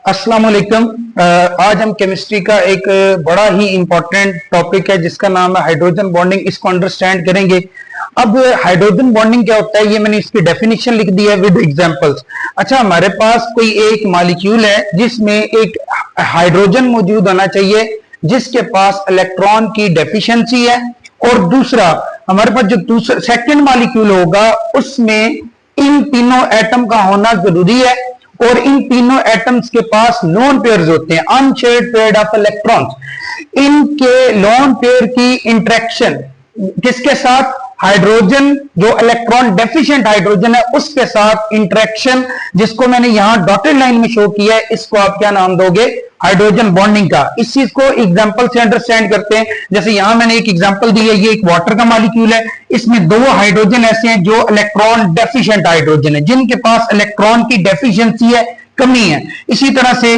अस्सलाम वालेकुम। आज हम केमिस्ट्री का एक बड़ा ही इंपॉर्टेंट टॉपिक है जिसका नाम है हाइड्रोजन बॉन्डिंग। इसको अंडरस्टैंड करेंगे। अब हाइड्रोजन बॉन्डिंग क्या होता है ये मैंने इसकी डेफिनेशन लिख दी है विद एग्जांपल्स। अच्छा, हमारे पास कोई एक मॉलिक्यूल है जिसमें एक हाइड्रोजन मौजूद होना चाहिए जिसके पास इलेक्ट्रॉन की डेफिशिएंसी है, और दूसरा हमारे पास जो दूसरा सेकेंड मॉलिक्यूल होगा उसमें इन तीनों एटम का होना जरूरी है, और इन तीनों एटम्स के पास लोन पेयर्स होते हैं, अनशेयर्ड पेयर ऑफ इलेक्ट्रॉन्स। इनके लोन पेयर की इंटरेक्शन किसके साथ? हाइड्रोजन जो इलेक्ट्रॉन डेफिशिएंट हाइड्रोजन है उसके साथ इंटरेक्शन, जिसको मैंने यहां डॉटेड लाइन में शो किया है, इसको आप क्या नाम दोगे? हाइड्रोजन बॉन्डिंग का। इस चीज को एग्जांपल से अंडरस्टैंड करते हैं। जैसे यहां मैंने एक एग्जांपल दी है, ये एक वाटर का मॉलिक्यूल है, इसमें दो हाइड्रोजन ऐसे हैं जो इलेक्ट्रॉन डेफिशिएंट हाइड्रोजन है, जिनके पास इलेक्ट्रॉन की डेफिशिएंसी है, कमी है। इसी तरह से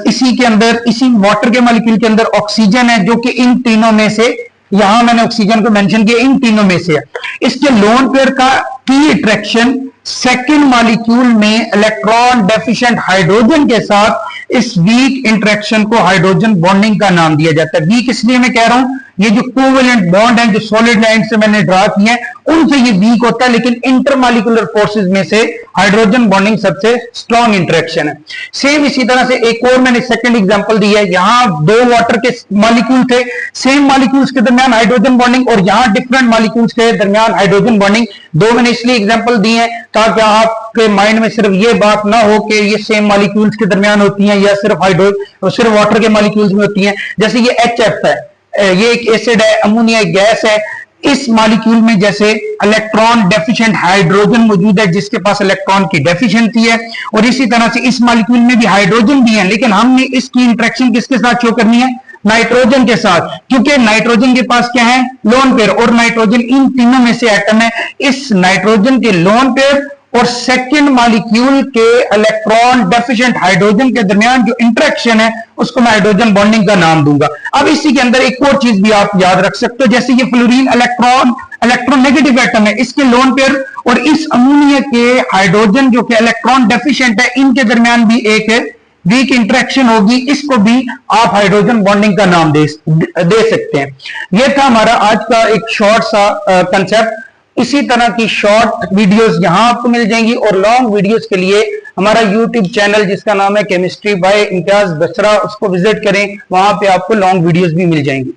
इसी के अंदर, इसी वाटर के मॉलिक्यूल के अंदर ऑक्सीजन है जो कि इन तीनों में से, यहां मैंने ऑक्सीजन को मेंशन किया, इन तीनों में से है। इसके लोन पेयर का की अट्रैक्शन सेकेंड मॉलिक्यूल में इलेक्ट्रॉन डेफिशिएंट हाइड्रोजन के साथ, इस वीक इंटरेक्शन को हाइड्रोजन बॉन्डिंग का नाम दिया जाता है। वीक इसलिए मैं कह रहा हूं, ये जो कोवेलेंट बॉन्ड है जो सॉलिड लाइन से मैंने ड्रा किए हैं उनसे ये वीक होता है, लेकिन इंटरमॉलिक्यूलर फोर्सेस में से हाइड्रोजन बॉन्डिंग सबसे स्ट्रॉन्ग इंटरेक्शन है। सेम इसी तरह से एक और मैंने सेकंड एग्जांपल दी है। यहां दो वाटर के मॉलिक्यूल थे, सेम मॉलिक्यूल्स के दरमियान हाइड्रोजन बॉन्डिंग, और यहां डिफरेंट मॉलिक्यूल्स के दरमियान हाइड्रोजन बॉन्डिंग। दो मैंने इसलिए एग्जांपल दी है ताकि आपके माइंड में सिर्फ ये बात ना हो कि ये सेम मॉलिक्यूल्स के दरमियान होती हैं या सिर्फ वाटर के मॉलिक्यूल्स में होती हैं। जैसे ये HF है, ये एक एसिड है, अमोनिया एक गैस है। इस मॉलिक्यूल में जैसे इलेक्ट्रॉन डेफिशिएंट हाइड्रोजन मौजूद है जिसके पास इलेक्ट्रॉन की डेफिशिएंसी है, और इसी तरह से इस मॉलिक्यूल में भी हाइड्रोजन भी है, लेकिन हमने इसकी इंटरेक्शन किसके साथ शो करनी है? नाइट्रोजन के साथ, क्योंकि नाइट्रोजन के पास क्या है? लोन पेयर, और नाइट्रोजन इन तीनों में से एटम है। इस नाइट्रोजन के लोन पेयर और सेकेंड मॉलिक्यूल के इलेक्ट्रॉन डेफिशिएंट हाइड्रोजन के दरमियान जो इंटरेक्शन है उसको मैं हाइड्रोजन बॉन्डिंग का नाम दूंगा। अब इसी के अंदर एक और चीज भी आप याद रख सकते हो, जैसे ये फ्लोरीन इलेक्ट्रोनेगेटिव एटम है, इसके लोन पेयर और इस अमोनिया के हाइड्रोजन जो कि इलेक्ट्रॉन डेफिशिएंट है, इनके दरमियान भी एक वीक इंटरेक्शन होगी, इसको भी आप हाइड्रोजन बॉन्डिंग का नाम दे सकते हैं। यह था हमारा आज का एक शॉर्ट सा कंसेप्ट। इसी तरह की शॉर्ट वीडियोस यहां आपको मिल जाएंगी, और लॉन्ग वीडियोस के लिए हमारा यूट्यूब चैनल जिसका नाम है केमिस्ट्री बाय इम्तियाज बसरा, उसको विजिट करें, वहां पे आपको लॉन्ग वीडियोस भी मिल जाएंगी।